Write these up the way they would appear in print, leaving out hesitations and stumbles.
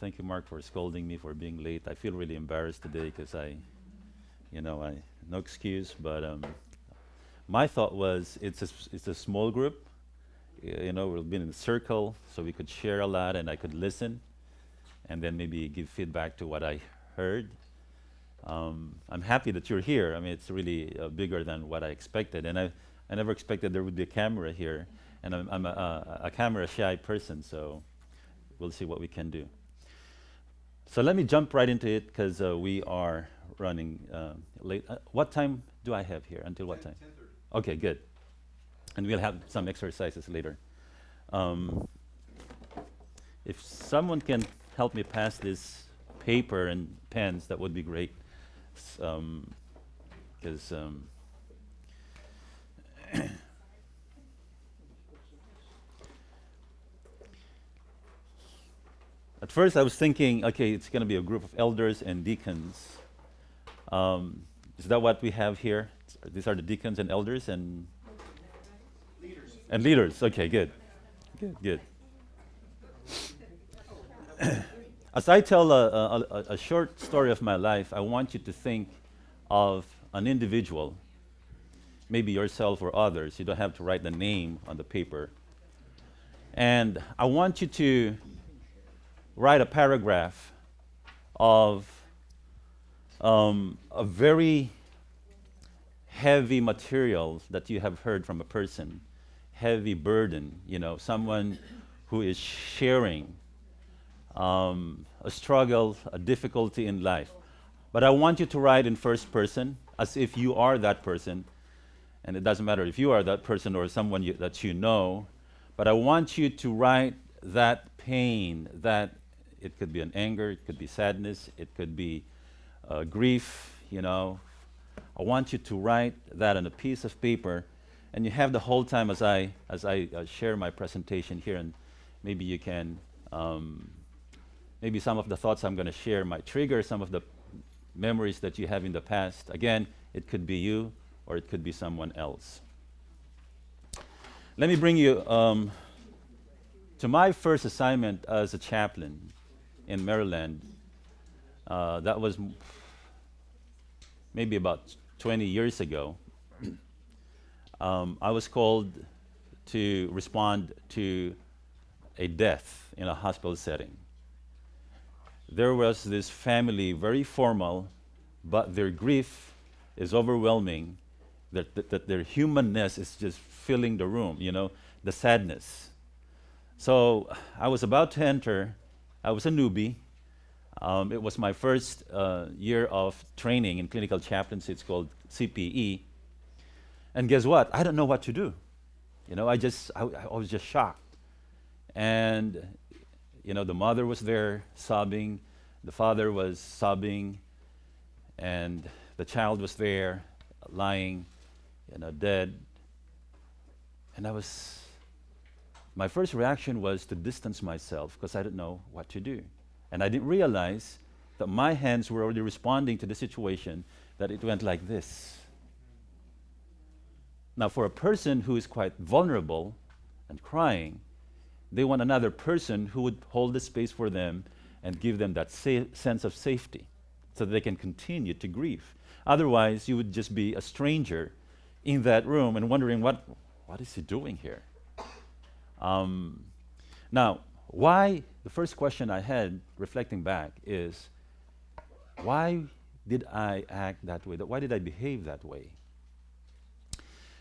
Thank you, Mark, for scolding me for being late. I feel really embarrassed today because no excuse. But my thought was it's a small group. We've been in a circle, so we could share a lot, and I could listen, and then maybe give feedback to what I heard. I'm happy that you're here. I mean, it's really bigger than what I expected, and I never expected there would be a camera here, and I'm a camera shy person, so we'll see what we can do. So let me jump right into it because we are running late. What time do I have here? Until what time? 10:30. Okay, good. And we'll have some exercises later. If someone can help me pass this paper and pens, that would be great. Because at first I was thinking, okay, it's going to be a group of elders and deacons. Is that what we have here? These are the deacons and elders and leaders. Okay, good. Good. As I tell a short story of my life, I want you to think of an individual, maybe yourself or others. You don't have to write the name on the paper. And I want you to write a paragraph of a very heavy material that you have heard from a person, heavy burden, someone who is sharing a struggle, a difficulty in life. But I want you to write in first person as if you are that person. And it doesn't matter if you are that person or someone that you know, but I want you to write that pain, that it could be an anger, it could be sadness, it could be grief, I want you to write that on a piece of paper, and you have the whole time as I share my presentation here, and maybe you can, maybe some of the thoughts I'm going to share might trigger some of the memories that you have in the past. Again, it could be you, or it could be someone else. Let me bring you to my first assignment as a chaplain in Maryland. That was maybe about 20 years ago. I was called to respond to a death in a hospital setting. There was this family, very formal, but their grief is overwhelming, that their humanness is just filling the room, the sadness. So I was about to enter. I was a newbie. It was my first year of training in clinical chaplaincy. It's called CPE. And guess what? I don't know what to do. I was just shocked. And, the mother was there sobbing, the father was sobbing, and the child was there lying, dead. And my first reaction was to distance myself because I didn't know what to do. And I didn't realize that my hands were already responding to the situation, that it went like this. Now, for a person who is quite vulnerable and crying, they want another person who would hold the space for them and give them that sense of safety so that they can continue to grieve. Otherwise, you would just be a stranger in that room and wondering, what is he doing here? Now, the first question I had, reflecting back, is why did I act that way? Why did I behave that way?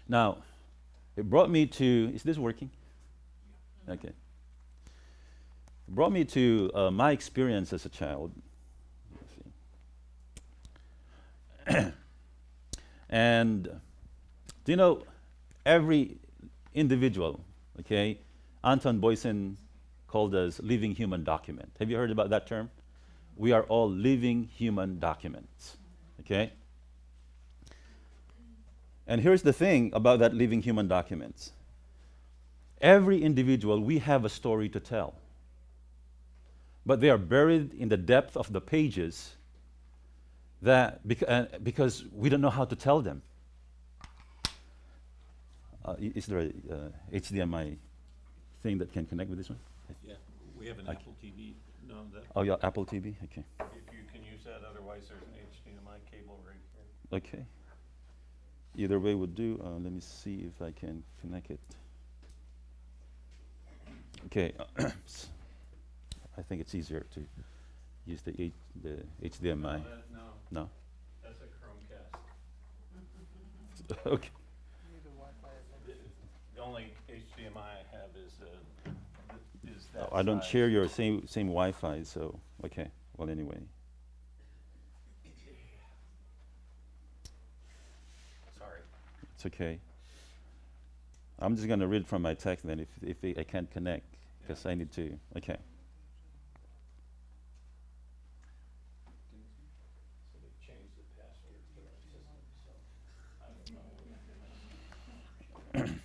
Now, it brought me to, is this working? Okay. It brought me to my experience as a child. And, every individual, okay, Anton Boysen called us living human document. Have you heard about that term? We are all living human documents, okay? And here's the thing about that living human documents. Every individual, we have a story to tell. But they are buried in the depth of the pages because we don't know how to tell them. Is there a HDMI thing that can connect with this one? Yeah. We have an I Apple TV. No, that, Oh, yeah, Apple TV? Okay. if you can use that, otherwise there's an HDMI cable right here. Okay. Either way would do. Let me see if I can connect it. Okay. I think it's easier to use the HDMI. No, No? that's a Chromecast. Okay. The, the only HDMI I have is that I don't size. share your same Wi-Fi, so okay. Well, anyway. Sorry. It's okay. I'm just going to read from my text then if I can't connect, because I need to. Okay. So they changed the password to our system, so I don't know.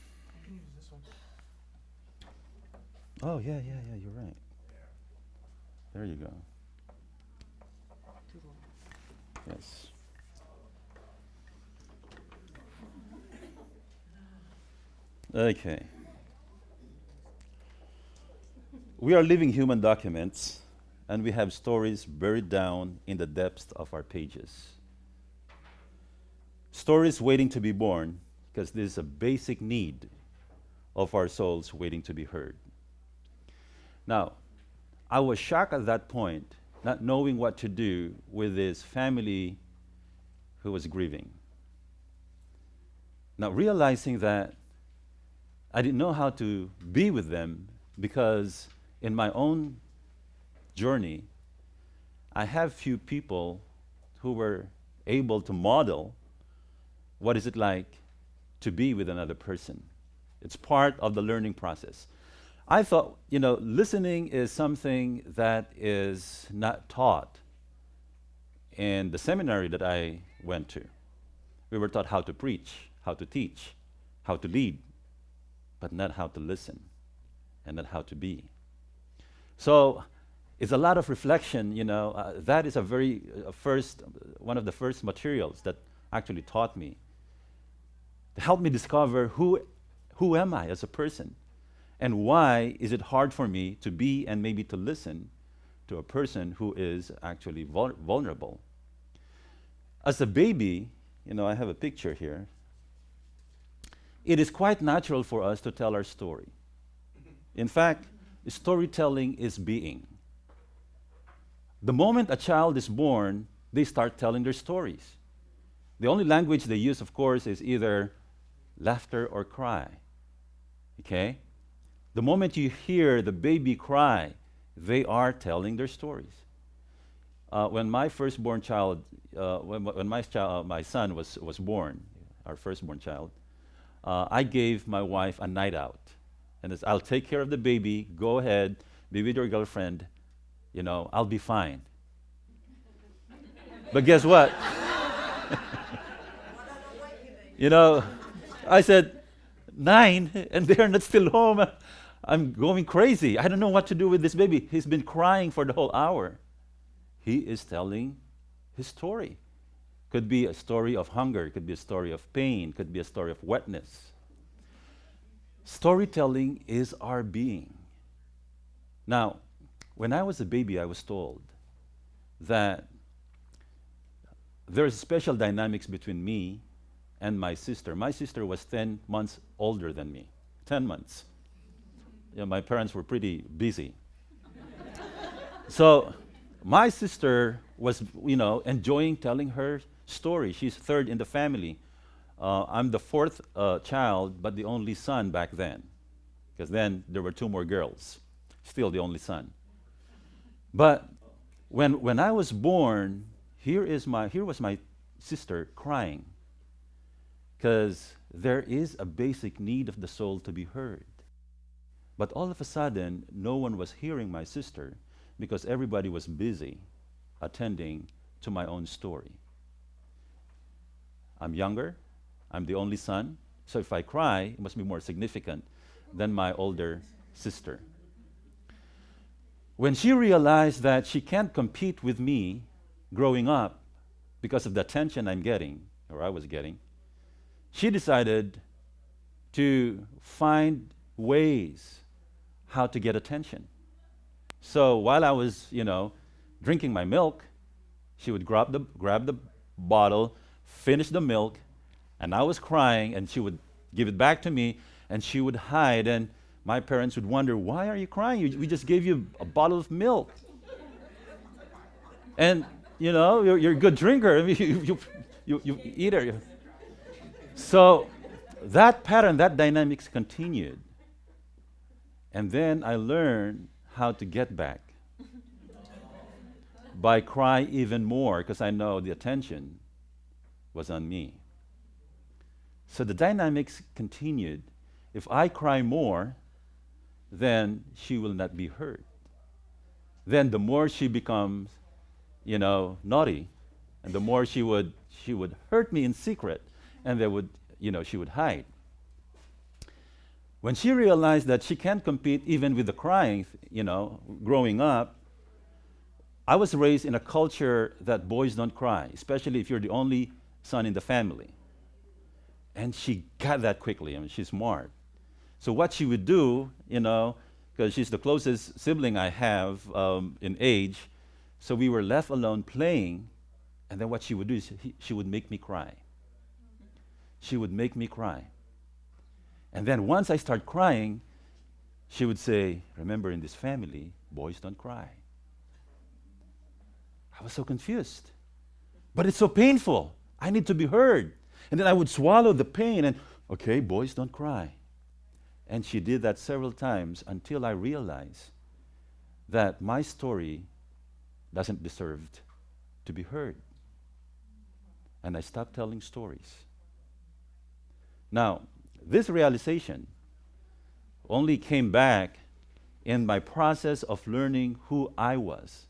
Oh, yeah, you're right. There you go. Yes. Okay. We are living human documents, and we have stories buried down in the depths of our pages. Stories waiting to be born, because this is a basic need of our souls waiting to be heard. Now, I was shocked at that point, not knowing what to do with this family who was grieving. Now, realizing that I didn't know how to be with them because in my own journey, I have few people who were able to model what is it like to be with another person. It's part of the learning process. I thought, listening is something that is not taught in the seminary that I went to. We were taught how to preach, how to teach, how to lead, but not how to listen and not how to be. So it's a lot of reflection, that is a very one of the first materials that actually taught me, to help me discover who am I as a person, and why is it hard for me to be and maybe to listen to a person who is actually vulnerable. As a baby, I have a picture here. It is quite natural for us to tell our story. In fact, storytelling is being. The moment a child is born, they start telling their stories. The only language they use, of course, is either laughter or cry. Okay? The moment you hear the baby cry, they are telling their stories. When my firstborn child, when my son was born, our firstborn child, I gave my wife a night out. And I'll take care of the baby, go ahead, be with your girlfriend, I'll be fine. But guess what? I said, 9, and they're not still home. I'm going crazy. I don't know what to do with this baby. He's been crying for the whole hour. He is telling his story. Could be a story of hunger, could be a story of pain, could be a story of wetness. Storytelling is our being. Now, when I was a baby, I was told that there's special dynamics between me and my sister. My sister was 10 months older than me, 10 months. My parents were pretty busy. So my sister was, enjoying telling her story. She's third in the family. I'm the fourth child, but the only son back then, because then there were 2 more girls. Still the only son. But when I was born, here was my sister crying, because there is a basic need of the soul to be heard. But all of a sudden, no one was hearing my sister because everybody was busy attending to my own story. I'm younger, I'm the only son, so if I cry, it must be more significant than my older sister. When she realized that she can't compete with me growing up because of the attention I'm getting, or I was getting, she decided to find ways how to get attention. So while I was, drinking my milk, she would grab the bottle, finish the milk, and I was crying, and she would give it back to me, and she would hide, and my parents would wonder, "Why are you crying? We just gave you a bottle of milk." And you're a good drinker. I mean, you eat it. So that pattern, that dynamics continued. And then I learned how to get back by cry even more because I know the attention was on me. So the dynamics continued. If I cry more, then she will not be hurt. Then the more she becomes, naughty, and the more she would hurt me in secret, and she would hide. When she realized that she can't compete even with the crying, growing up, I was raised in a culture that boys don't cry, especially if you're the only son in the family. And she got that quickly. I mean, she's smart. So what she would do, because she's the closest sibling I have in age, so we were left alone playing, and then what she would do is she would make me cry. She would make me cry. And then once I start crying, she would say, "Remember, in this family, boys don't cry." I was so confused. But it's so painful. I need to be heard. And then I would swallow the pain and, okay, boys don't cry. And she did that several times until I realized that my story doesn't deserve to be heard. And I stopped telling stories. Now, this realization only came back in my process of learning who I was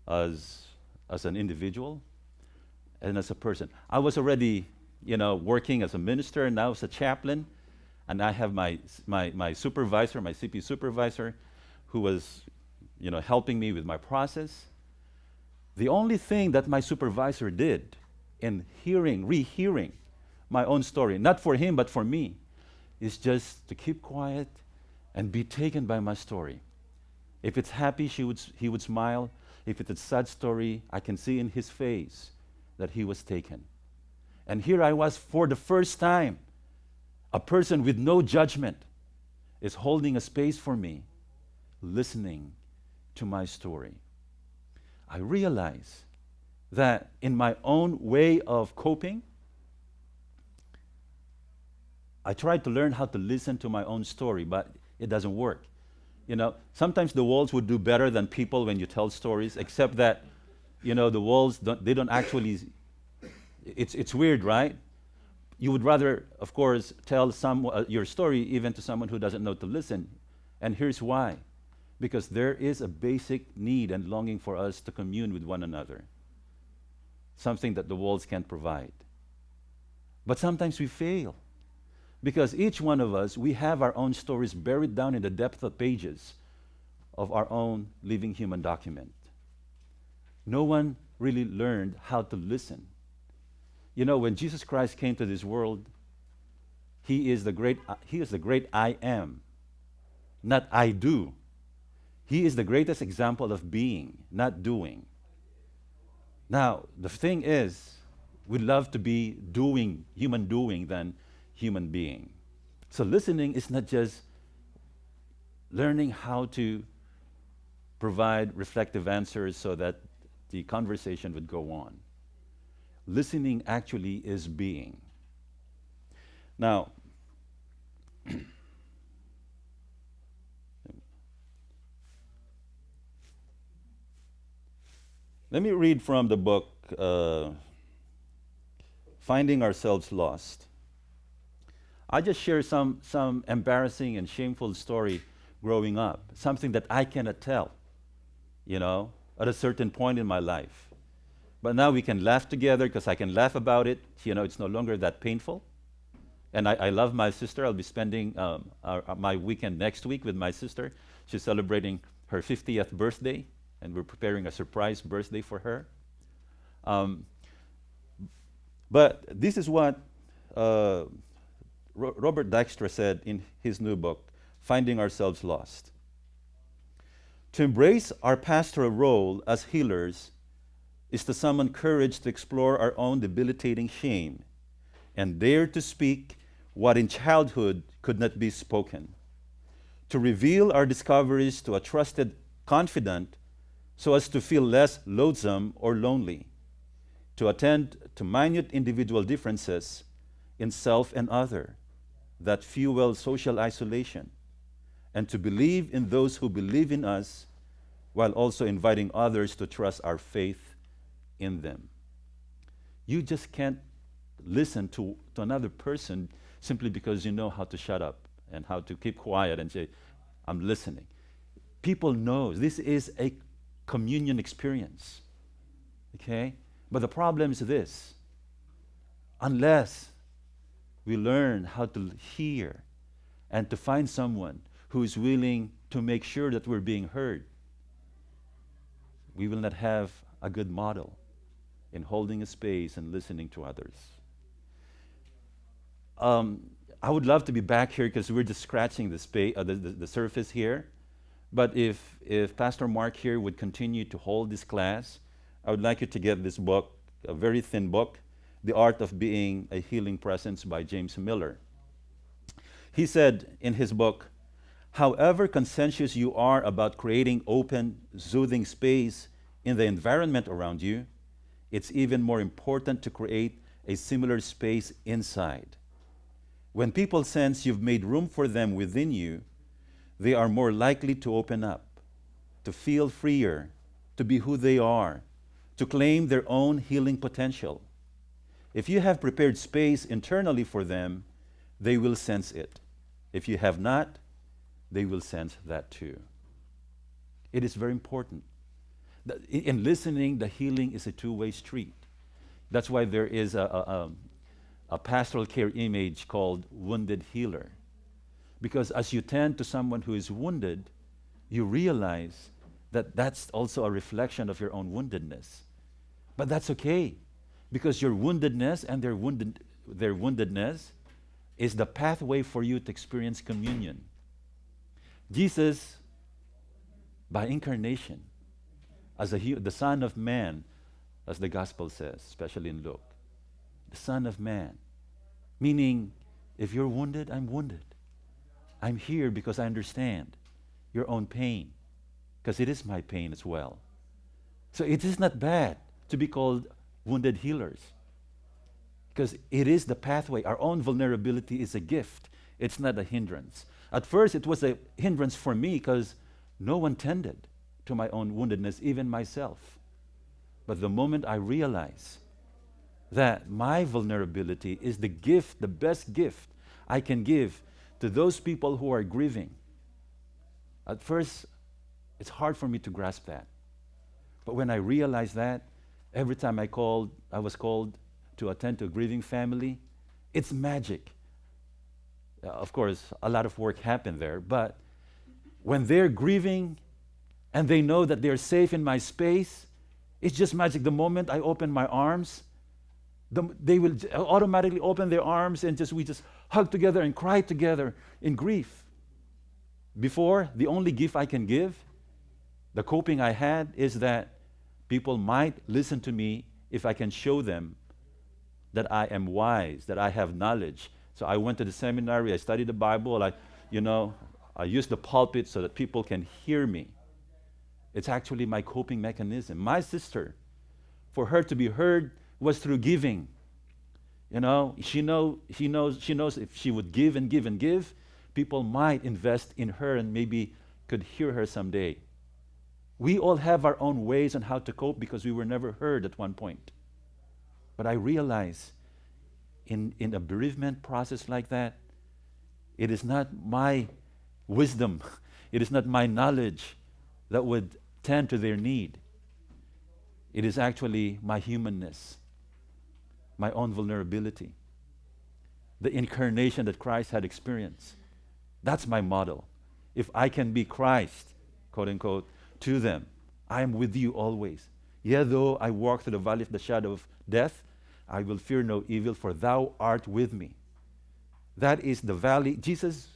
as an individual and as a person. I was already, working as a minister and now as a chaplain, and I have my supervisor, my CP supervisor, who was, helping me with my process. The only thing that my supervisor did in rehearing my own story, not for him but for me, is just to keep quiet and be taken by my story. If it's happy, he would smile. If it's a sad story, I can see in his face that he was taken. And here I was for the first time. A person with no judgment is holding a space for me, listening to my story. I realize that in my own way of coping, I tried to learn how to listen to my own story, but it doesn't work. Sometimes the walls would do better than people when you tell stories, except that, the walls don't actually. It's weird, right? You would rather, of course, tell your story even to someone who doesn't know to listen. And here's why. Because there is a basic need and longing for us to commune with one another, something that the walls can't provide. But sometimes we fail. Because each one of us, we have our own stories buried down in the depth of pages of our own living human document. No one really learned how to listen. When Jesus Christ came to this world, he is the great I am, not I do. He is the greatest example of being, not doing. Now, the thing is, we love to be human doing than human being. So listening is not just learning how to provide reflective answers so that the conversation would go on. Listening actually is being. Now, let me read from the book, Finding Ourselves Lost. I just share some embarrassing and shameful story growing up, something that I cannot tell, at a certain point in my life. But now we can laugh together because I can laugh about it. It's no longer that painful. And I love my sister. I'll be spending my weekend next week with my sister. She's celebrating her 50th birthday, and we're preparing a surprise birthday for her. But this is what Robert Dykstra said in his new book, Finding Ourselves Lost. To embrace our pastoral role as healers is to summon courage to explore our own debilitating shame and dare to speak what in childhood could not be spoken, to reveal our discoveries to a trusted confidant so as to feel less loathsome or lonely, to attend to minute individual differences in self and other that fuel social isolation, and to believe in those who believe in us while also inviting others to trust our faith in them. You just can't listen to another person simply because you know how to shut up and how to keep quiet and say, I'm listening. People know this is a communion experience. Okay? But the problem is this. Unless we learn how to hear and to find someone who is willing to make sure that we're being heard, we will not have a good model in holding a space and listening to others. I would love to be back here because we're just scratching the surface here. But if Pastor Mark here would continue to hold this class, I would like you to get this book, a very thin book, The Art of Being a Healing Presence by James Miller. He said in his book, however conscientious you are about creating open, soothing space in the environment around you, it's even more important to create a similar space inside. When people sense you've made room for them within you, they are more likely to open up, to feel freer, to be who they are, to claim their own healing potential. If you have prepared space internally for them, they will sense it. If you have not, they will sense that too. It is very important. In listening, the healing is a two-way street. That's why there is a pastoral care image called wounded healer. Because as you tend to someone who is wounded, you realize that that's also a reflection of your own woundedness. But that's okay, because your woundedness and their woundedness is the pathway for you to experience communion. Jesus, by incarnation, as the Son of Man, as the Gospel says, especially in Luke, the Son of Man, meaning if you're wounded, I'm wounded. I'm here because I understand your own pain, because it is my pain as well. So it is not bad to be called wounded healers, because it is the pathway. Our own vulnerability is a gift. It's not a hindrance. At first, it was a hindrance for me because no one tended to my own woundedness, even myself. But the moment I realize that my vulnerability is the gift, the best gift I can give to those people who are grieving, at first, it's hard for me to grasp that. But when I realized that, every time I was called to attend to a grieving family, it's magic. Of course, a lot of work happened there, but when they're grieving and they know that they're safe in my space, it's just magic. The moment I open my arms, they will automatically open their arms and we just hug together and cry together in grief. Before, the only gift I can give, the coping I had, is that people might listen to me if I can show them that I am wise, that I have knowledge. So I went to the seminary, I studied the Bible, I used the pulpit so that people can hear me. It's actually my coping mechanism. My sister, for her to be heard was through giving. She knows if she would give and give and give, people might invest in her and maybe could hear her someday. We all have our own ways on how to cope because we were never heard at one point. But I realize in a bereavement process like that, it is not my wisdom, it is not my knowledge that would tend to their need. It is actually my humanness, my own vulnerability, the incarnation that Christ had experienced. That's my model. If I can be Christ, quote unquote, to them, I am with you always. Yea, though I walk through the valley of the shadow of death, I will fear no evil, for thou art with me. That is the valley. Jesus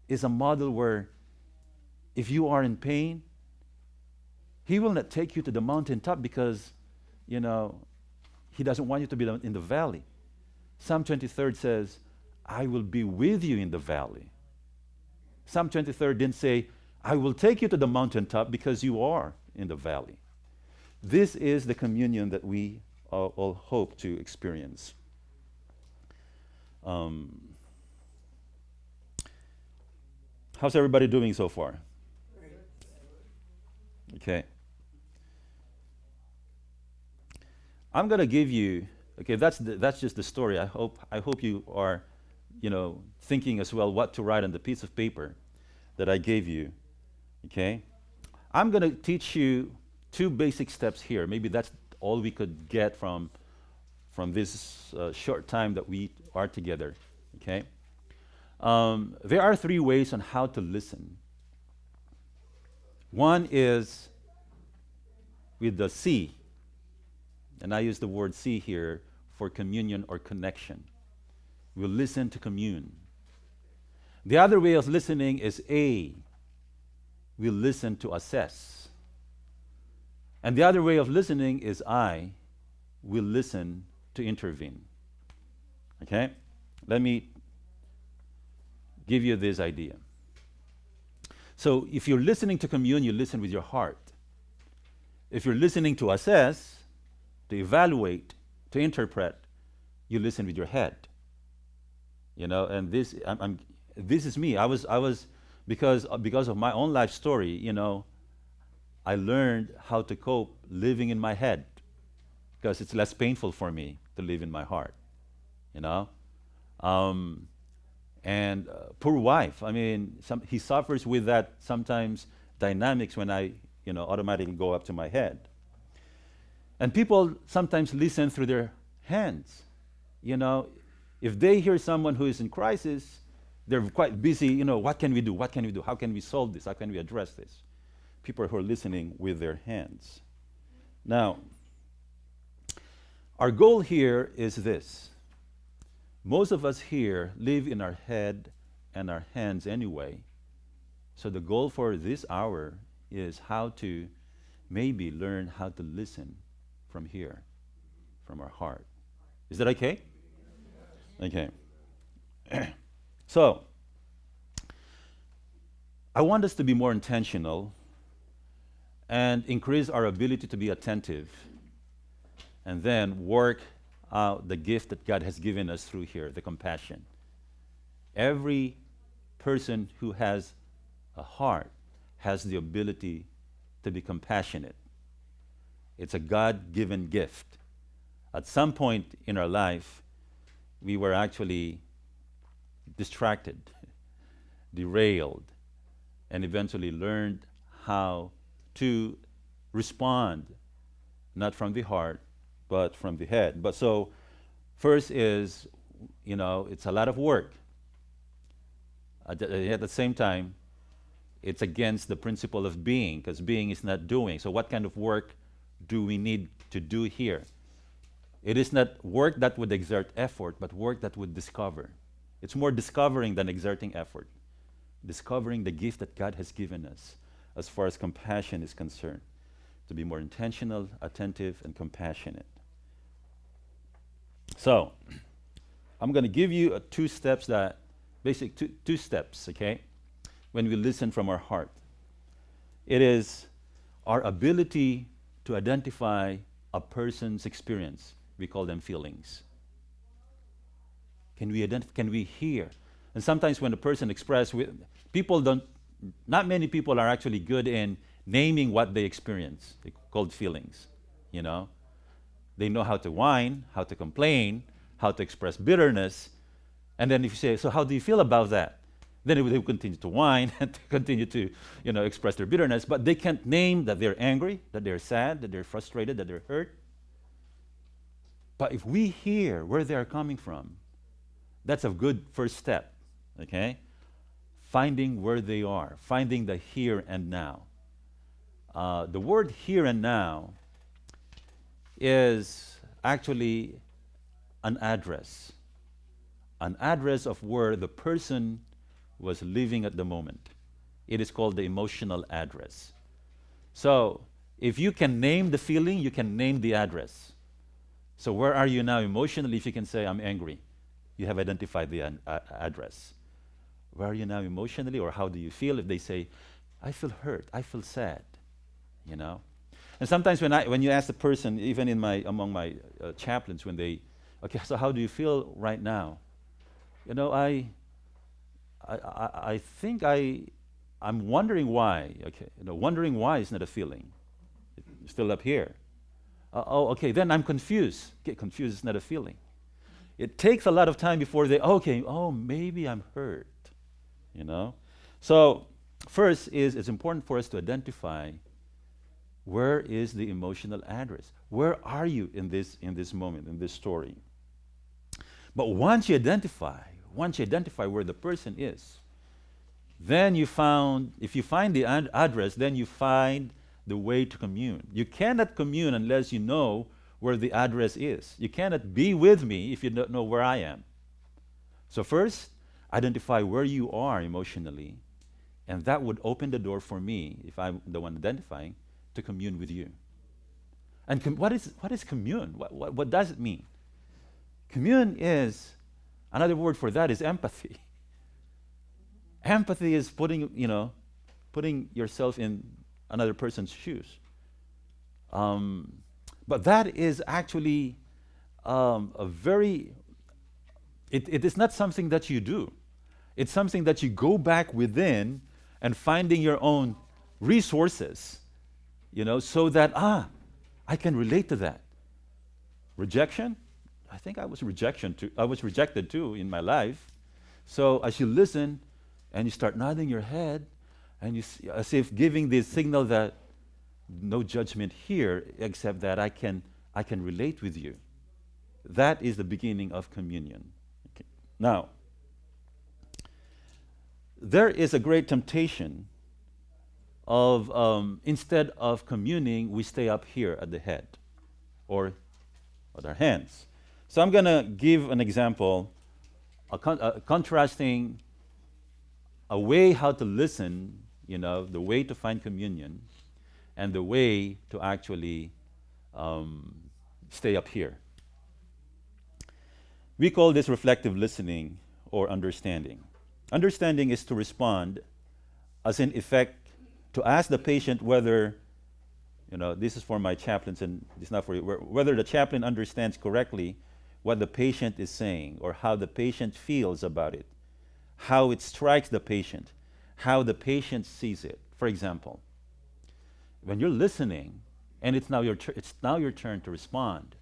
is a model where if you are in pain, He will not take you to the mountaintop because, you know, he doesn't want you to be in the valley. Psalm 23 says, I will be with you in the valley. Psalm 23 didn't say, I will take you to the mountaintop because you are in the valley. This is the communion that we all hope to experience. How's everybody doing so far? Okay. I'm going to give you, okay, that's just the story. I hope you are, thinking as well what to write on the piece of paper that I gave you. Okay? I'm going to teach you two basic steps here. Maybe that's all we could get from this short time that we are together. Okay? There are three ways on how to listen. One is with the C, and I use the word C here for communion or connection. We'll listen to commune. The other way of listening is A. We'll listen to assess. And the other way of listening is I. We'll listen to intervene. Okay? Let me give you this idea. So if you're listening to commune, you listen with your heart. If you're listening to assess, to evaluate, to interpret, you listen with your head. And this is me. I was because of my own life story. I learned how to cope living in my head because it's less painful for me to live in my heart. And poor wife. I mean, he suffers with that sometimes dynamics when I, automatically go up to my head. And people sometimes listen through their hands. If they hear someone who is in crisis, they're quite busy. What can we do? What can we do? How can we solve this? How can we address this? People who are listening with their hands. Now, our goal here is this. Most of us here live in our head and our hands anyway. So the goal for this hour is how to maybe learn how to listen from here, from our heart. Is that okay? Okay. So, I want us to be more intentional and increase our ability to be attentive and then work out the gift that God has given us through here, the compassion. Every person who has a heart has the ability to be compassionate. It's a God-given gift. At some point in our life, we were actually distracted, derailed, and eventually learned how to respond, not from the heart, but from the head. But so, first is, it's a lot of work. At the same time, it's against the principle of being, because being is not doing. So what kind of work do we need to do here? It is not work that would exert effort, but work that would discover. It's more discovering than exerting effort. Discovering the gift that God has given us as far as compassion is concerned. To be more intentional, attentive, and compassionate. So, I'm going to give you two steps two steps, okay? When we listen from our heart. It is our ability to identify a person's experience. We call them feelings. Can we hear? And sometimes when a person expresses, not many people are actually good in naming what they experience. They're called feelings, They know how to whine, how to complain, how to express bitterness. And then if you say, so how do you feel about that? Then they will continue to whine and to continue to, express their bitterness. But they can't name that they're angry, that they're sad, that they're frustrated, that they're hurt. But if we hear where they are coming from, that's a good first step, okay? Finding where they are, finding the here and now. The word here and now is actually an address of where the person was living at the moment. It is called the emotional address. So If you can name the feeling, you can name the address. So where are you now emotionally? If you can say, I'm angry, you have identified the address. Where are you now emotionally, or how do you feel? If they say, I feel hurt, I feel sad, you know? And sometimes when you ask the person, even among my chaplains, when they, okay, so how do you feel right now? You know, I think I'm wondering why. Okay, you know, wondering why is not a feeling. It's still up here. Oh, okay, then I'm confused. Okay, confused is not a feeling. It takes a lot of time before they, okay, oh, maybe I'm hurt, you know? So first is it's important for us to identify where is the emotional address. Where are you in this moment, in this story? But once you identify where the person is, then if you find the address, then you find the way to commune. You cannot commune unless you know where the address is. You cannot be with me if you don't know where I am. So first, identify where you are emotionally, and that would open the door for me, if I'm the one identifying, to commune with you. And what is commune? What does it mean? Commune is, another word for that is empathy. Empathy is putting yourself in another person's shoes. But that is actually it is not something that you do. It's something that you go back within and finding your own resources, so that, I can relate to that. Rejection? I think I was rejected too in my life. So as you listen and you start nodding your head, and as if giving the signal that no judgment here, except that I can relate with you. That is the beginning of communion. Okay. Now, there is a great temptation of instead of communing, we stay up here at the head or with our hands. So I'm going to give an example, contrasting a way how to listen, the way to find communion, and the way to actually stay up here. We call this reflective listening or understanding. Understanding is to respond, as in effect, to ask the patient whether, this is for my chaplains and it's not for you, whether the chaplain understands correctly what the patient is saying or how the patient feels about it, how it strikes the patient, how the patient sees it. For example, when you're listening and it's now your turn to respond.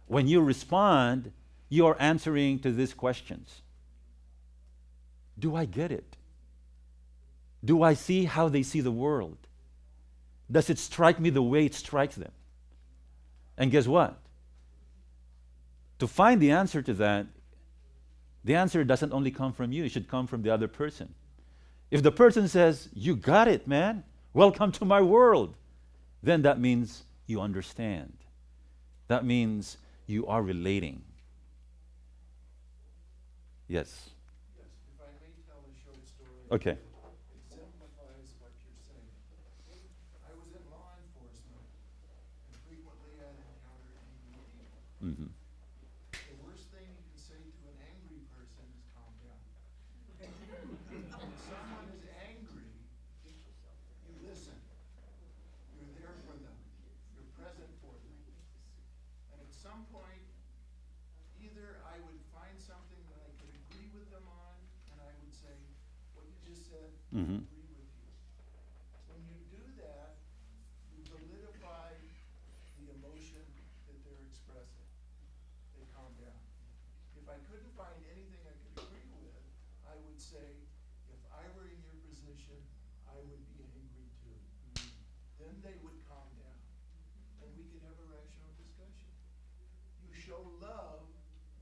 When you respond, you are answering to these questions. Do I get it? Do I see how they see the world? Does it strike me the way it strikes them? And guess what? To find the answer to that, the answer doesn't only come from you, it should come from the other person. If the person says, you got it, man, welcome to my world, then that means you understand. That means you are relating. Yes. Yes, if I may tell a short story. Okay. Exemplifies what you're saying. I was in law enforcement, and frequently I'd encounter angry people. Mm-hmm. The worst thing you can say to an angry person is calm down. When someone is angry, you listen. You're there for them. You're present for them. And at some point, either I would find something that I could agree with them on, and I would say, what you just said, Mm-hmm. I agree with you. When you do that, you validify the emotion that they're expressing. They calm down. If I couldn't find anything I could agree with, I would say, if I were in your position, I would be angry too. Then they would calm down, and we could have a rational discussion. You show love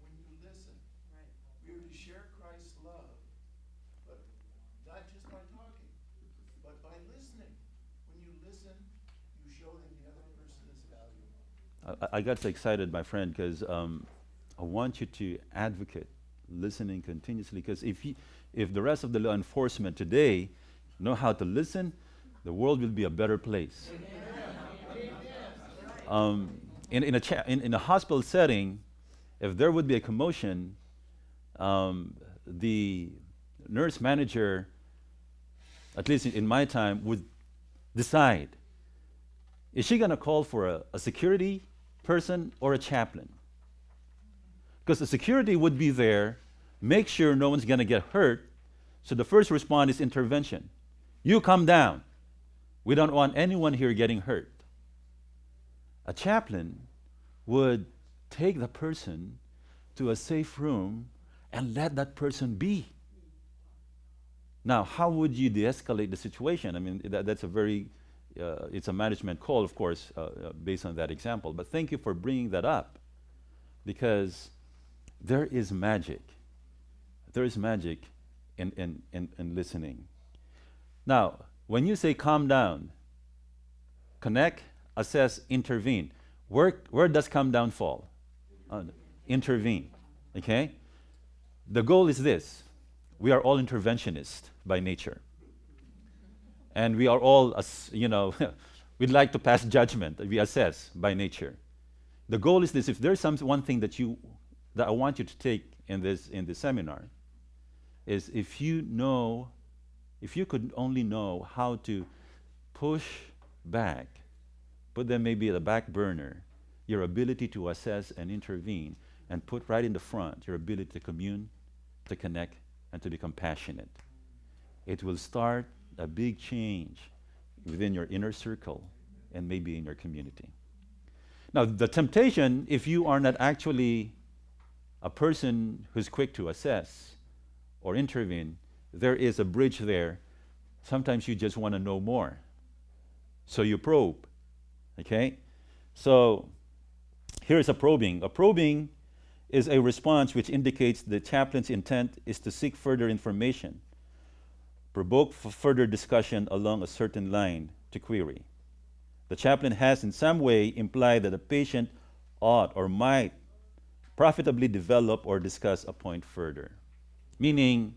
when you listen. Right. We are to share Christ's love, but not just by talking, but by listening. When you listen, you show that the other person is valuable. I got so excited, my friend, because I want you to advocate listening continuously. Because if the rest of the law enforcement today know how to listen, the world will be a better place. Um, in a hospital setting, if there would be a commotion, the nurse manager, at least in my time, would decide, is she going to call for a security person or a chaplain? Because the security would be there, make sure no one's going to get hurt. So the first response is intervention. You come down. We don't want anyone here getting hurt. A chaplain would take the person to a safe room and let that person be. Now, how would you de-escalate the situation? I mean, that's a very, it's a management call, of course, based on that example. But thank you for bringing that up, because there is magic. There is magic in listening. Now, when you say calm down, connect, assess, intervene, where does calm down fall? Intervene. Okay? The goal is this. We are all interventionists by nature. And we are all, we'd like to pass judgment. We assess by nature. The goal is this. If there's one thing that I want you to take in this seminar, is if you could only know how to push back, put them maybe at the back burner, your ability to assess and intervene, and put right in the front your ability to commune, to connect, and to be compassionate. It will start a big change within your inner circle and maybe in your community. Now, the temptation, if you are not actually a person who's quick to assess or intervene, there is a bridge there. Sometimes you just want to know more. So you probe. Okay? So here's a probing. A probing is a response which indicates the chaplain's intent is to seek further information, provoke further discussion along a certain line to query. The chaplain has in some way implied that the patient ought or might profitably develop or discuss a point further. Meaning,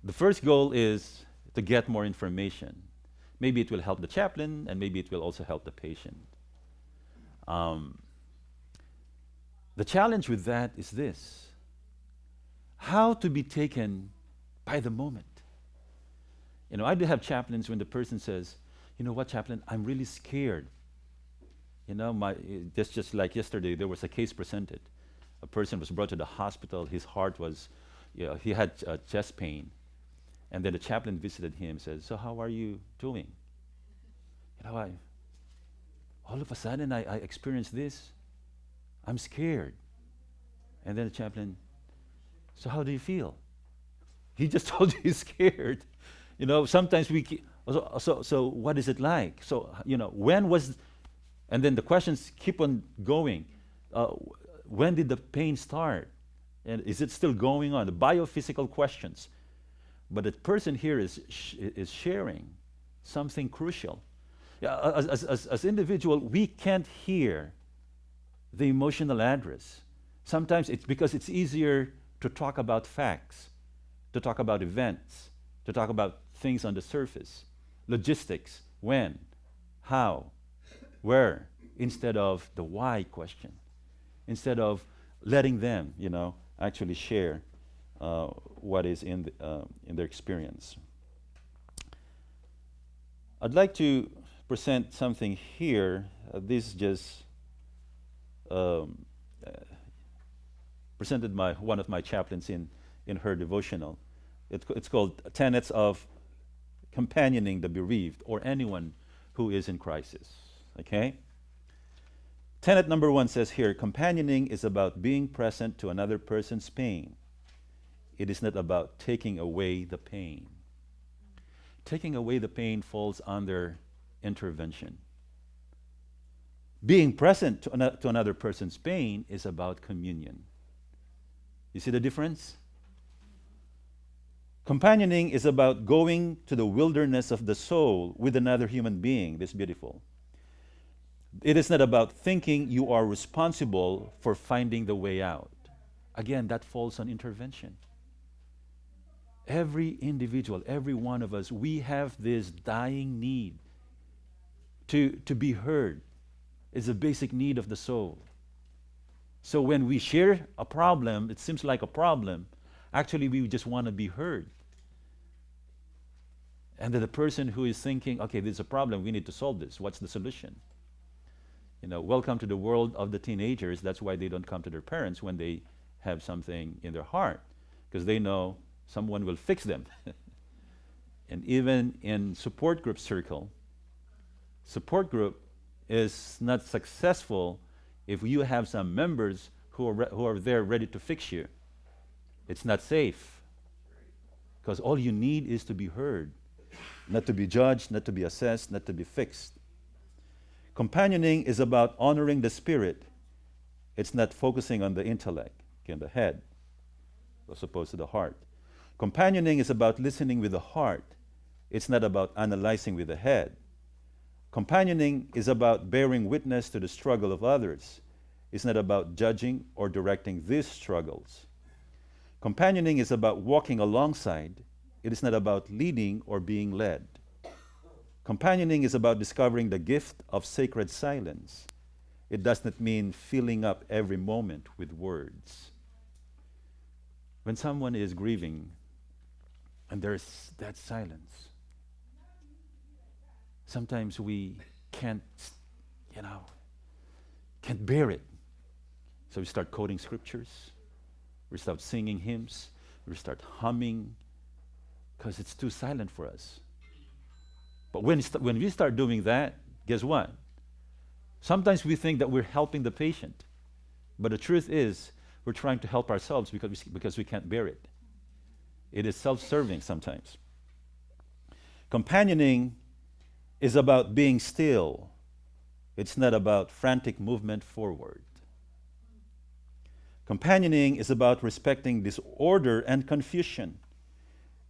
the first goal is to get more information. Maybe it will help the chaplain, and maybe it will also help the patient. The challenge with that is this: how to be taken by the moment. I do have chaplains when the person says, you know what, chaplain, I'm really scared. Just like yesterday, there was a case presented. A person was brought to the hospital. His heart was, he had chest pain. And then the chaplain visited him and said, so how are you doing? All of a sudden, I experienced this. I'm scared. And then the chaplain, so how do you feel? He just told you he's scared. Sometimes so what is it like? So, when was, and then the questions keep on going. When did the pain start? And is it still going on? The biophysical questions. But the person here is sharing something crucial. As individual, we can't hear the emotional address. Sometimes it's because it's easier to talk about facts, to talk about events, to talk about things on the surface, logistics, when, how, where, instead of the why question, instead of letting them, actually share what is in their experience. I'd like to present something here. This just presented one of my chaplains in her devotional. It's called Tenets of Companioning the Bereaved, or anyone who is in crisis. Okay? Tenet number 1 says here, companioning is about being present to another person's pain. It is not about taking away the pain. Taking away the pain falls under intervention. Being present to another person's pain is about communion. You see the difference? Companioning is about going to the wilderness of the soul with another human being. This is beautiful. It is not about thinking you are responsible for finding the way out. Again, that falls on intervention. Every individual, every one of us, we have this dying need to be heard, It's a basic need of the soul. So when we share a problem, it seems like a problem. Actually, we just want to be heard. And that the person who is thinking, okay, there's a problem, we need to solve this. What's the solution? Welcome to the world of the teenagers. That's why they don't come to their parents when they have something in their heart, because they know someone will fix them. And even in support group circle, support group is not successful if you have some members who are there ready to fix you. It's not safe, because all you need is to be heard, not to be judged, not to be assessed, not to be fixed. Companioning is about honoring the spirit. It's not focusing on the intellect, on the head, as opposed to the heart. Companioning is about listening with the heart. It's not about analyzing with the head. Companioning is about bearing witness to the struggle of others. It's not about judging or directing these struggles. Companioning is about walking alongside. It is not about leading or being led. Companioning is about discovering the gift of sacred silence. It does not mean filling up every moment with words. When someone is grieving and there's that silence, sometimes we can't bear it. So we start quoting scriptures, we start singing hymns, we start humming, because it's too silent for us. But when we start doing that, guess what? Sometimes we think that we're helping the patient, but the truth is we're trying to help ourselves because we can't bear it. It is self-serving sometimes. Companioning is about being still. It's not about frantic movement forward. Companioning is about respecting disorder and confusion.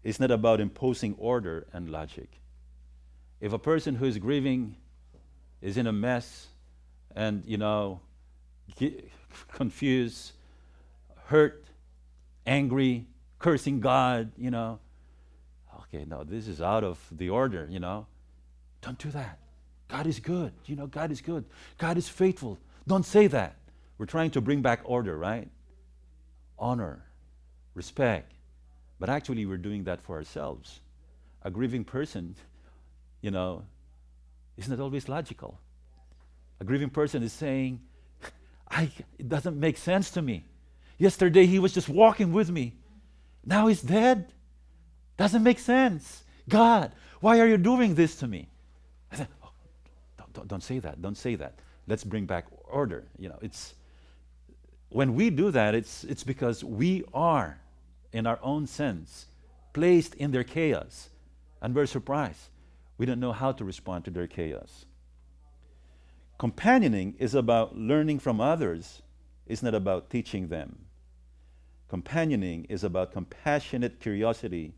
It's not about imposing order and logic. If a person who is grieving is in a mess and, confused, hurt, angry, cursing God, okay, no, this is out of the order, Don't do that. God is good. God is good. God is faithful. Don't say that. We're trying to bring back order, right? Honor, respect. But actually, we're doing that for ourselves. A grieving person, is not always logical. A grieving person is saying, it doesn't make sense to me. Yesterday, he was just walking with me. Now he's dead. Doesn't make sense. God, why are you doing this to me? I said, don't say that. Don't say that. Let's bring back order. It's when we do that, it's because we are, in our own sense, placed in their chaos, and we're surprised. We don't know how to respond to their chaos. Companioning is about learning from others. It's not about teaching them. Companioning is about compassionate curiosity.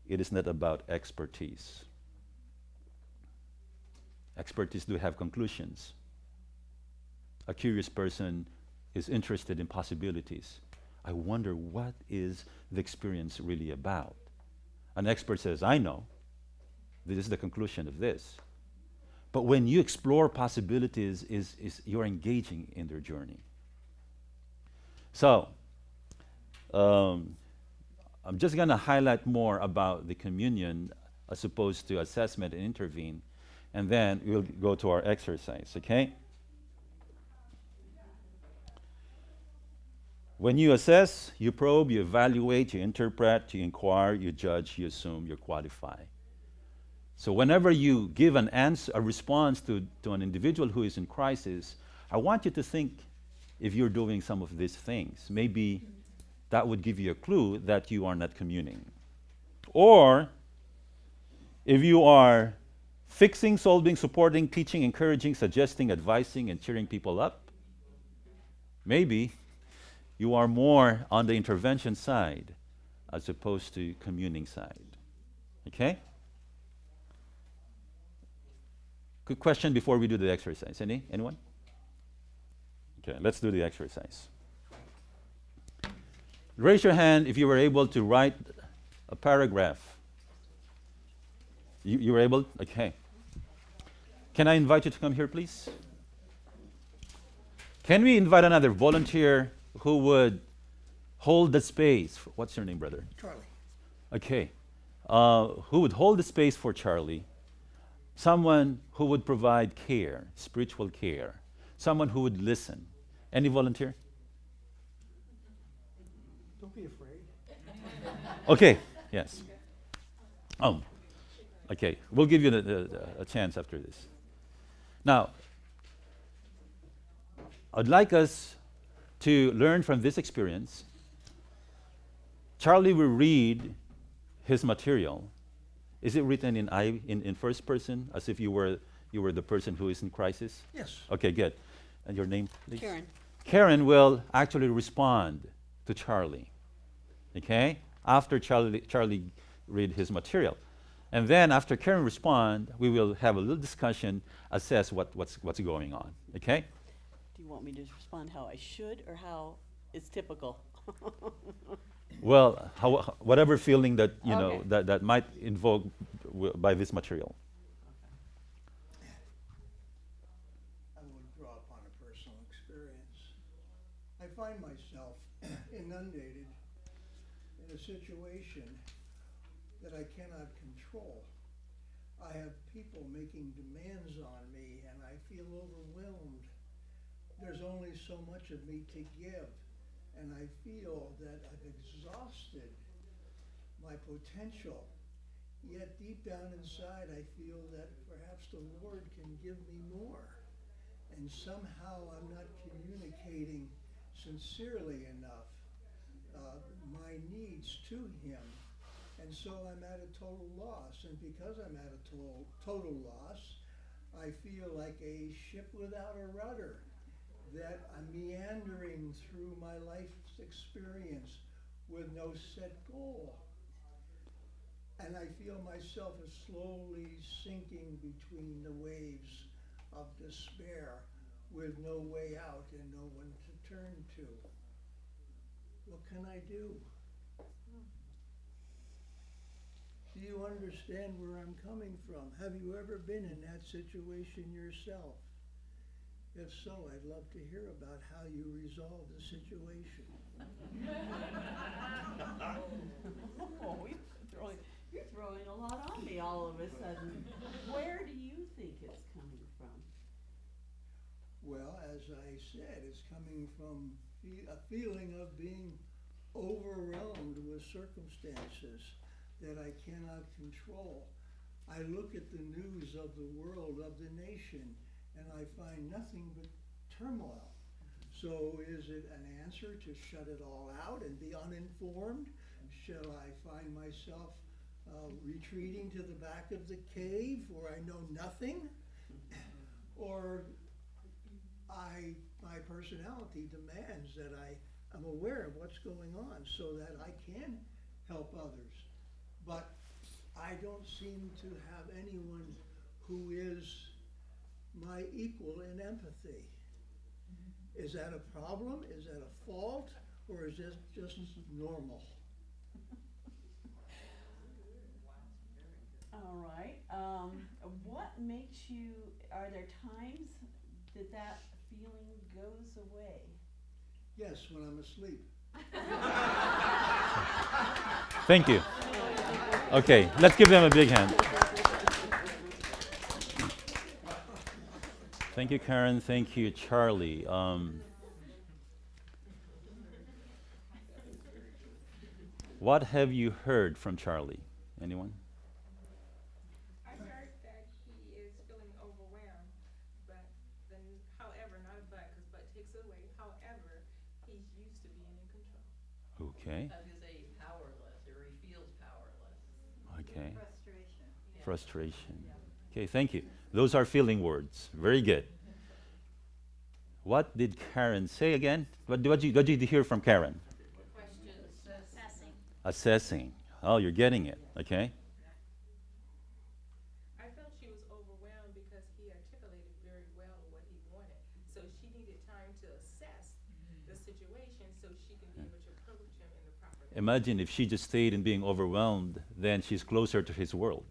It is not about expertise. Expertise do have conclusions. A curious person is interested in possibilities. I wonder, what is the experience really about? An expert says, I know. This is the conclusion of this. But when you explore possibilities, you're engaging in their journey. So, I'm just going to highlight more about the communion as opposed to assessment and intervene, and then we'll go to our exercise, okay? When you assess, you probe, you evaluate, you interpret, you inquire, you judge, you assume, you qualify. So whenever you give an answer, a response to an individual who is in crisis, I want you to think if you're doing some of these things. Maybe that would give you a clue that you are not communing. Or if you are fixing, solving, supporting, teaching, encouraging, suggesting, advising, and cheering people up, maybe you are more on the intervention side as opposed to communing side. Okay? Quick question before we do the exercise. Anyone? Okay, let's do the exercise. Raise your hand if you were able to write a paragraph. You were able? Okay. Can I invite you to come here, please? Can we invite another volunteer who would hold the space? What's your name, brother? Charlie. Okay. Who would hold the space for Charlie? Someone who would provide care, spiritual care. Someone who would listen. Any volunteer? Don't be afraid. Okay. Yes. Oh. Okay. We'll give you a chance after this. Now, I'd like us to learn from this experience. Charlie will read his material. Is it written in first person, as if you were the person who is in crisis? Yes. Okay, good. And your name, please? Karen. Karen will actually respond to Charlie. Okay? After Charlie read his material. And then after Karen respond, we will have a little discussion, assess what's going on. Okay? Do you want me to respond how I should or how is typical? Well, whatever feeling that you know Okay. that might invoke by this material. I will draw upon a personal experience. I find myself inundated in a situation that I cannot control. I have people making demands on me and I feel overwhelmed. There's only so much of me to give, and I feel that I've exhausted my potential. Yet deep down inside, I feel that perhaps the Lord can give me more. And somehow I'm not communicating sincerely enough my needs to Him. And so I'm at a total loss. And because I'm at a total loss, I feel like a ship without a rudder, that I'm meandering through my life's experience with no set goal. And I feel myself as slowly sinking between the waves of despair with no way out and no one to turn to. What can I do? Do you understand where I'm coming from? Have you ever been in that situation yourself? If so, I'd love to hear about how you resolved the situation. Oh, you're throwing a lot on me all of a sudden. Where do you think it's coming from? Well, as I said, it's coming from a feeling of being overwhelmed with circumstances that I cannot control. I look at the news of the world, of the nation, and I find nothing but turmoil. So is it an answer to shut it all out and be uninformed? Shall I find myself retreating to the back of the cave where I know nothing? Or my personality demands that I am aware of what's going on so that I can help others. But I don't seem to have anyone who is my equal in empathy. Is that a problem? Is that a fault? Or is this just normal? All right. What makes you, are there times that feeling goes away? Yes, when I'm asleep. Thank you. Okay, let's give them a big hand. Thank you, Karen. Thank you, Charlie. What have you heard from Charlie? Anyone? I heard that he is feeling overwhelmed, but then, however, not a but takes it away. However, he's used to being in control. Okay. I was gonna say powerless, or he feels powerless. Okay. Frustration. Yeah. Frustration. Okay, thank you. Those are feeling words. Very good. What did Karen say again? What did you hear from Karen? Questions. Assessing. Assessing. Oh, you're getting it. Okay. I felt she was overwhelmed because he articulated very well what he wanted. So she needed time to assess the situation so she can be able to approach him in the proper way. Imagine if she just stayed in being overwhelmed, then she's closer to his world.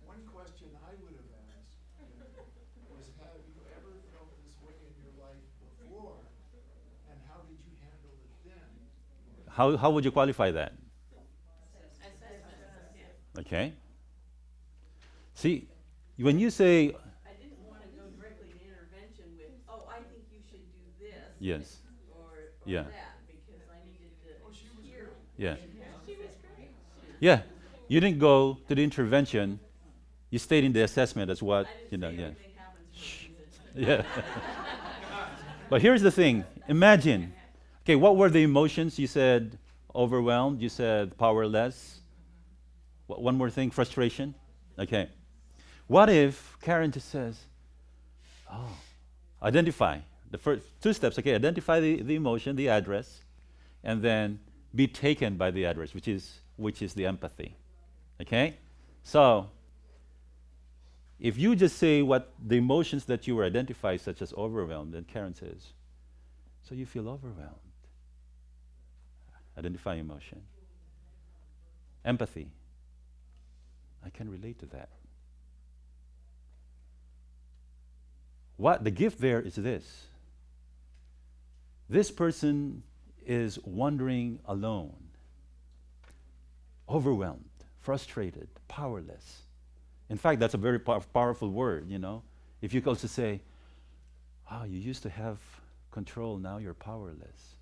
One question I would have asked was, have did you handle it then? How would you qualify that? Okay. See, when you say I didn't wanna go directly to intervention with, oh, I think you should do this. yes, Or Yeah. that, because I needed Oh, she to was hear. great. yeah, She was great. yeah, you didn't go to the intervention. You stayed in the assessment as what I you didn't know. say Yeah, everything happens for a reason. yeah. But here's the thing. Imagine. Okay, what were the emotions? You said overwhelmed. You said powerless. One more thing, frustration. Okay. What if Karen just says, oh, identify the first two steps. Okay, identify the emotion, the address, and then be taken by the address, which is the empathy. Okay? So if you just say what the emotions that you were identify, such as overwhelmed, then Karen says, so you feel overwhelmed. Identify emotion. Empathy. I can relate to that. What the gift there is this. This person is wandering alone, overwhelmed, frustrated, powerless. In fact, that's a very powerful word, you know. If you could also say, oh, you used to have control, now you're powerless.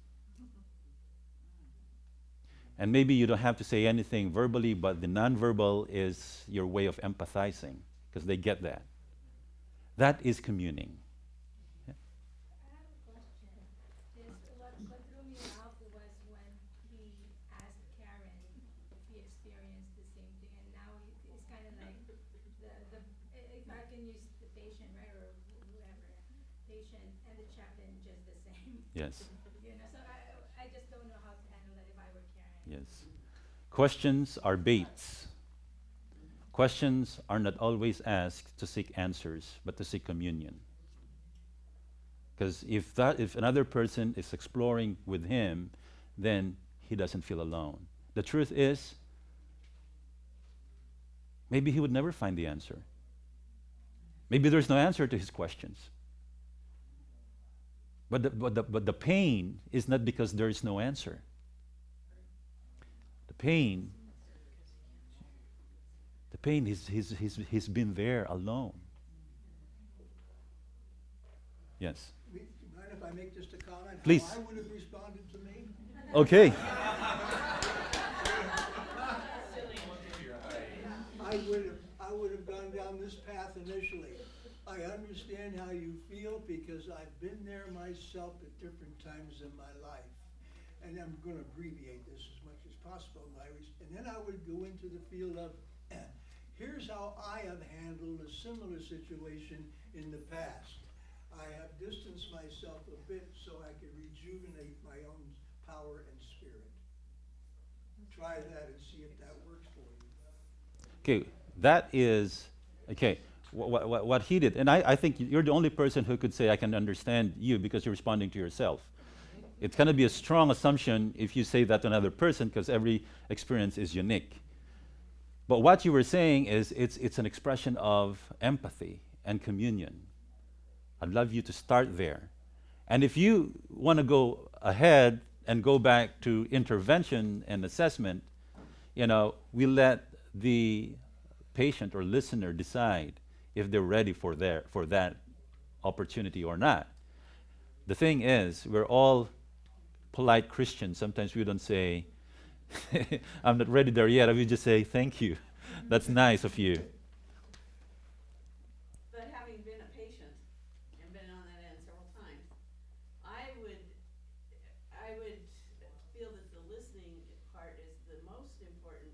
And maybe you don't have to say anything verbally, but the nonverbal is your way of empathizing, because they get that. That is communing. Yeah. I have a question. What threw me off was when he asked Karen if he experienced the same thing, and now it's kind of like if I can use the patient, right, or whoever, patient and the chaplain just the same. Yes. So I just don't know how to handle that if I were Karen. Yes. Questions are baits. Questions are not always asked to seek answers, but to seek communion. Because if another person is exploring with him, then he doesn't feel alone. The truth is, maybe he would never find the answer. Maybe there's no answer to his questions. But the pain is not because there is no answer. The pain is he's been there alone. Yes. Do you mind if I make just a comment? Please. How I would have responded to me? Okay. I would have gone down this path initially. I understand how you feel because I've been there myself at different times in my life. And I'm going to abbreviate this as much as possible. And then I would go into the field of, here's how I have handled a similar situation in the past. I have distanced myself a bit so I can rejuvenate my own power and spirit. Try that and see if that works for you. Okay, that is, okay, what he did, and I think you're the only person who could say I can understand you because you're responding to yourself. It's going to be a strong assumption if you say that to another person because every experience is unique. But what you were saying is it's an expression of empathy and communion. I'd love you to start there. And if you want to go ahead and go back to intervention and assessment, we let the patient or listener decide if they're ready for that opportunity or not. The thing is, we're all polite Christians. Sometimes we don't say, I'm not ready there yet. We just say, thank you. That's nice of you. But having been a patient and been on that end several times, I would feel that the listening part is the most important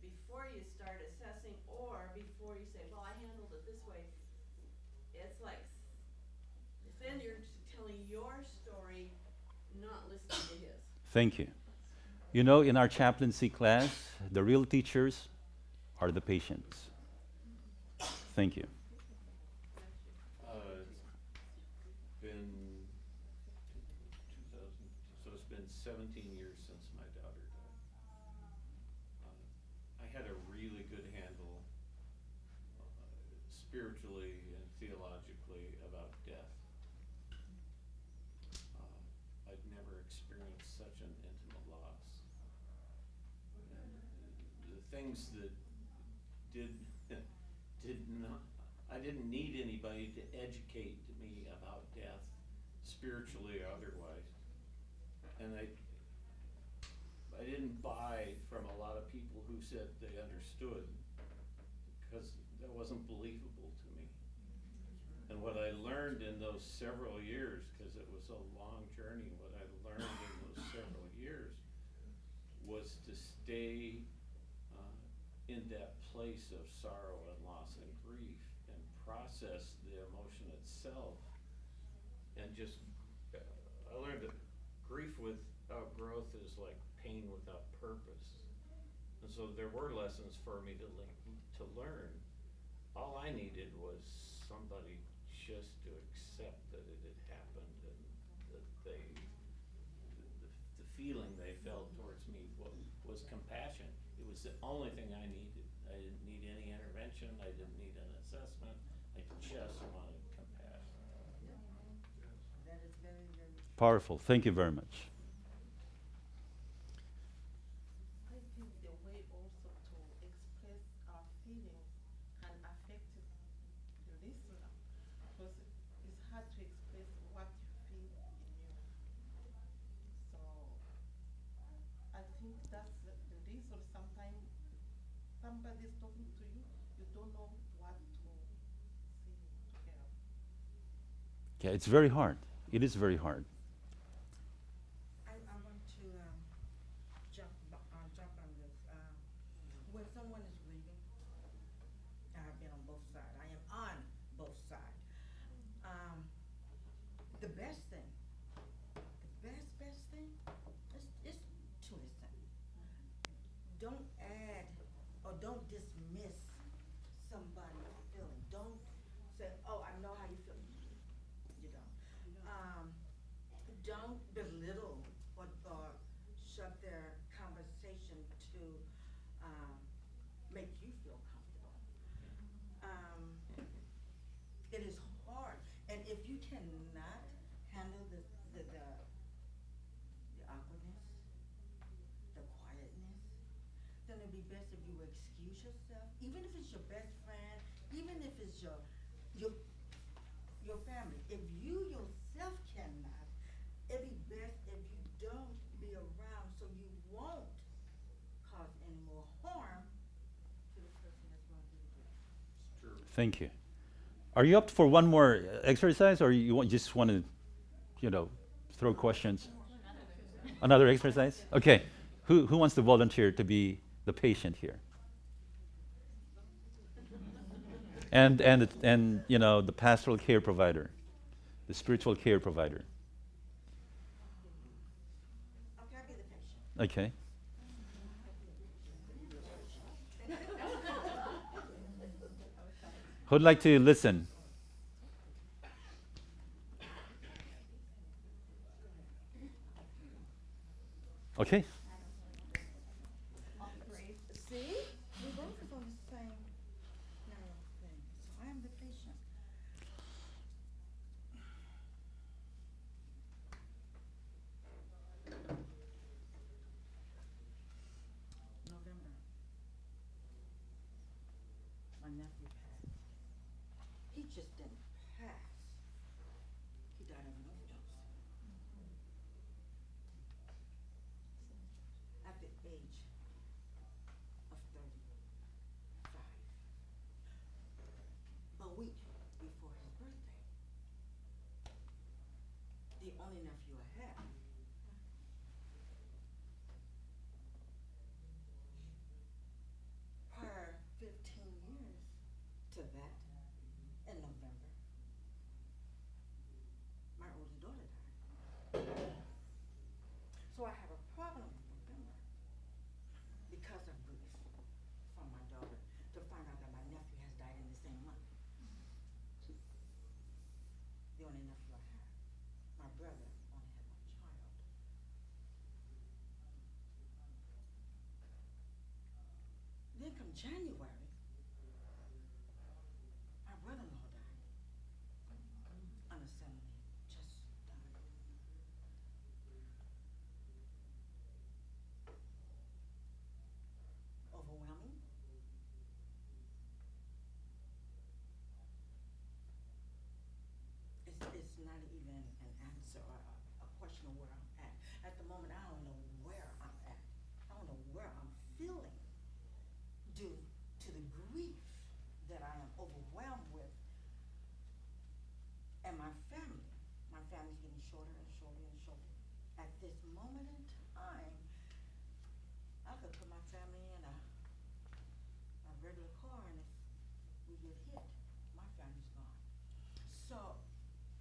before you start assessing or before you say, well, I handled it this way. It's like, then you're telling your story, not listening to his. Thank you. In our chaplaincy class, the real teachers are the patients. Thank you. It's been 2000, so it's been 17 years since my daughter died. I had a really good handle spiritually and theologically about death. I'd never such an intimate loss. And the things that did did not, I didn't need anybody to educate me about death, spiritually or otherwise. And I didn't buy from a lot of people who said they understood, because that wasn't believable to me. And what I learned in those several years, because it was a long journey, what I learned in those several years was to stay in that place of sorrow and loss and grief and process the emotion itself. And just, I learned that grief without growth is like pain without purpose. And so there were lessons for me to learn. All I needed was somebody just to accept that it had happened, and that the feeling they felt towards me was compassion. It was the only thing I needed. I didn't need any intervention. I didn't need an assessment. I just wanted compassion. That is very, very true. Powerful. Thank you very much. I think the way also to express our feelings can affect the listener, because it's hard to express what you feel in you. So I think that's the reason sometimes somebody's talking to you, you don't know what to say to help. Yeah, it's very hard. It is very hard. I want to jump on this. When someone is grieving, I have been on both sides. I am on both sides. The best thing, best thing is to listen. Don't add or don't dismiss somebody's feeling. Don't say, "Oh, I know how you feel." You don't. Don't belittle or shut their conversation to make you feel comfortable. It is hard, and if you cannot handle the awkwardness, the quietness, then it'd be best if you excuse yourself, even if it's your best friend, even if it's your family. If you yourself cannot, it'd be best if you don't be around, so you won't cause any more harm to the person that's going through the grief. It's true. Thank you. Are you up for one more exercise, or just want to, throw questions? Another exercise? Okay. Who wants to volunteer to be the patient here? And the pastoral care provider, the spiritual care provider. Okay, I'll be the patient. Okay. Who'd like to listen? Okay. See, we both is on the same narrow thing, so I am the patient. November, my nephew passed. He just didn't pass. He died of an overdose. At the age of 35. A week before his birthday. The only nephew I had. Prior 15 years to that, in November, my oldest daughter died. So I have a problem with November because of grief from my daughter, to find out that my nephew has died in the same month. The only nephew I have. My brother only had one child. Then come January, my brother-in-law died. Unassumingly, just died. not even an answer or a question of where I'm at. At the moment, I don't know where I'm at. I don't know where I'm feeling due to the grief that I am overwhelmed with. And my family's getting shorter and shorter and shorter. At this moment in time, I could put my family in a regular car, and if we get hit, my family's gone. So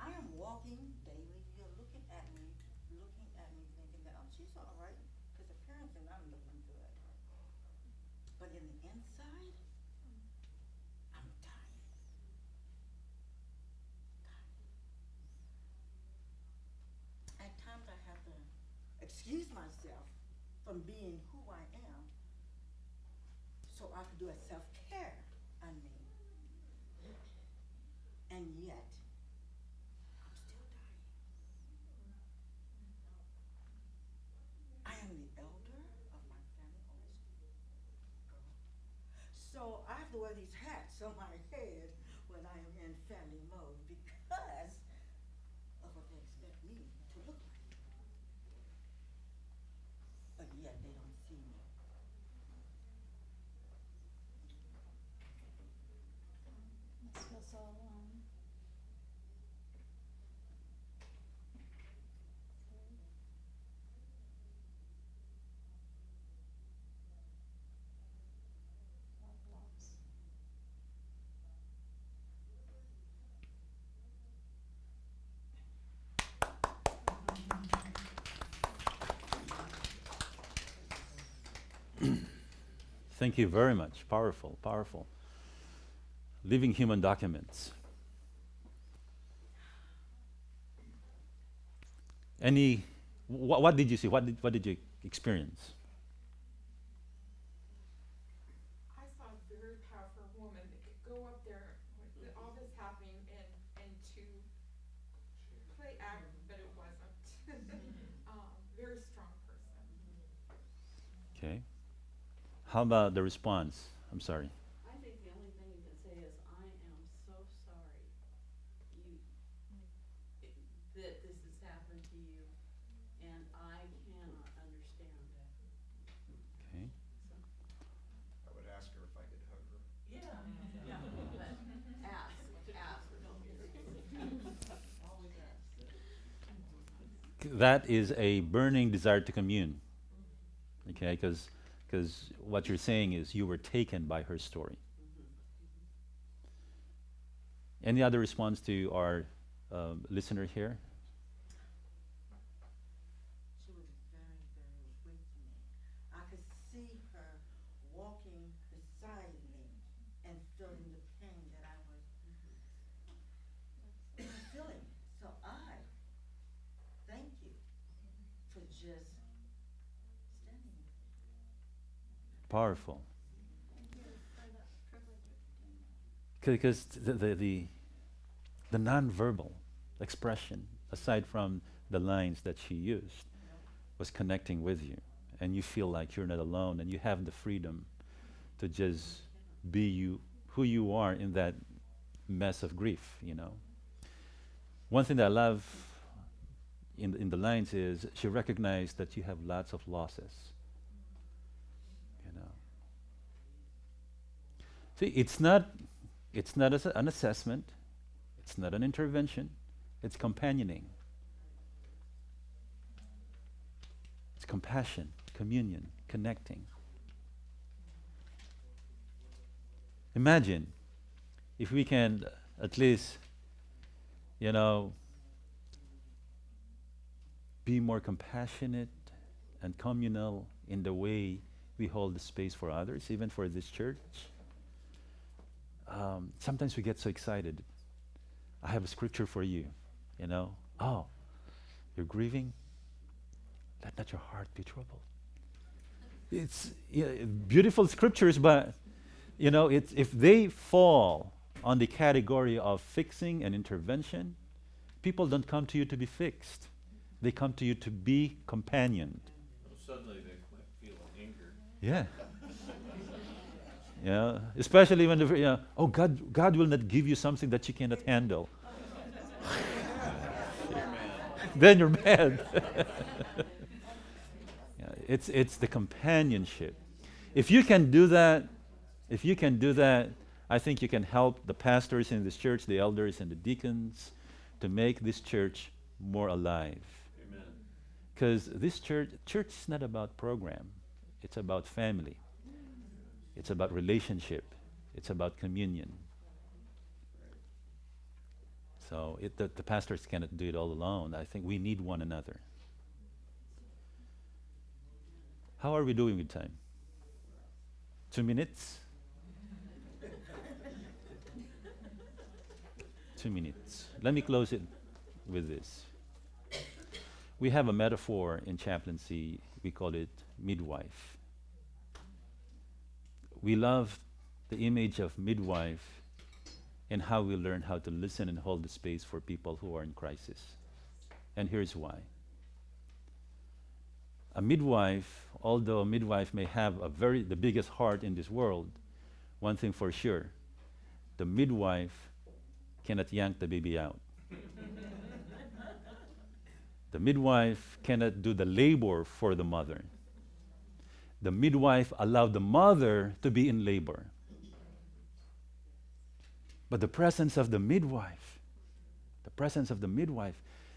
I am walking daily. You're looking at me, thinking that, oh, she's all right, because apparently I'm looking good. But in the inside, I'm dying. At times I have to excuse myself from being who I am so I could do a self-care on me. And yet, I'm still dying. I am the elder of my family, oldest girl. So I have to wear these hats on my head when I am in family mode because of what they expect me to look like. But yet they don't see me. Must feel so alone. Love loss. Thank you very much. Powerful, powerful. Living human documents. What did you see? What did you experience? I saw a very powerful woman that could go up there with all this happening and to play act, but it wasn't. Very strong person. Okay. How about the response? I'm sorry. I think the only thing you can say is, I am so sorry that this has happened to you, and I cannot understand it. Okay. So, I would ask her if I could hug her. yeah, but ask, don't be always ask. That is a burning desire to commune. Okay, because what you're saying is you were taken by her story. Any other response to our listener here? She was very, very with me. I could see her walking beside me and feeling the pain that I was feeling. So I thank you for just standing with me. Powerful. Thank you for the privilege of doing that. Because the nonverbal expression, aside from the lines that she used, was connecting with you. And you feel like you're not alone, and you have the freedom to just be you, who you are in that mess of grief, you know. One thing that I love in the lines is she recognized that you have lots of losses. You know. See, it's not an assessment, it's not an intervention, it's companioning. It's compassion, communion, connecting. Imagine if we can at least, you know, be more compassionate and communal in the way we hold the space for others, even for this church. Sometimes we get so excited. I have a scripture for you, you know. Oh, you're grieving? Let not your heart be troubled. It's beautiful scriptures, but you know, if they fall on the category of fixing and intervention, people don't come to you to be fixed. They come to you to be companioned. Well, suddenly they quit feeling anger. Yeah. Yeah. Especially when oh, God will not give you something that you cannot handle. then you're bad. Yeah, it's the companionship. If you can do that, if you can do that, I think you can help the pastors in this church, the elders and the deacons, to make this church more alive. Amen. Because this church is not about program. It's about family. It's about relationship. It's about communion. So the pastors cannot do it all alone. I think we need one another. How are we doing with time? 2 minutes? 2 minutes. Let me close it with this. We have a metaphor in chaplaincy. We call it midwife. We love the image of midwife and how we learn how to listen and hold the space for people who are in crisis. And here's why. A midwife, although a midwife may have the biggest heart in this world, one thing for sure, the midwife cannot yank the baby out. The midwife cannot do the labor for the mother. The midwife allowed the mother to be in labor. But the presence of the midwife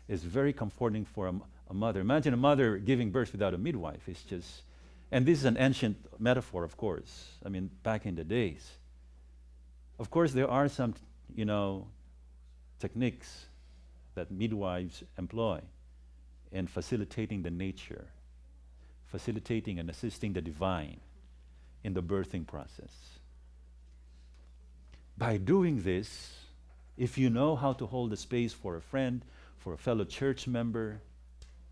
is very comforting for a mother. Imagine a mother giving birth without a midwife. It's just, and this is an ancient metaphor, of course. I mean, back in the days. Of course, there are some, techniques that midwives employ in facilitating the nature, facilitating and assisting the divine in the birthing process. By doing this, if you know how to hold a space for a friend, for a fellow church member,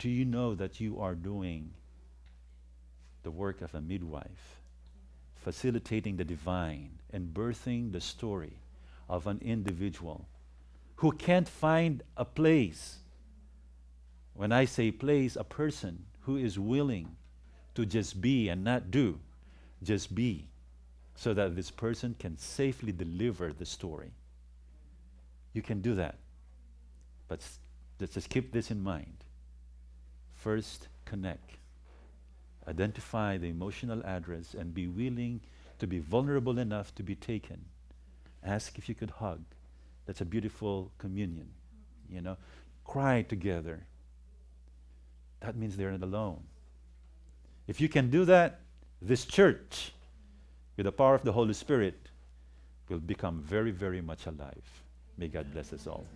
do you know that you are doing the work of a midwife, facilitating the divine and birthing the story of an individual who can't find a place. When I say place, a person who is willing to just be and not do, just be, so that this person can safely deliver the story. You can do that. But let's just keep this in mind. First, connect. Identify the emotional address and be willing to be vulnerable enough to be taken. Ask if you could hug. That's a beautiful communion. Cry together. That means they're not alone. If you can do that, this church, with the power of the Holy Spirit, will become very, very much alive. May God bless us all.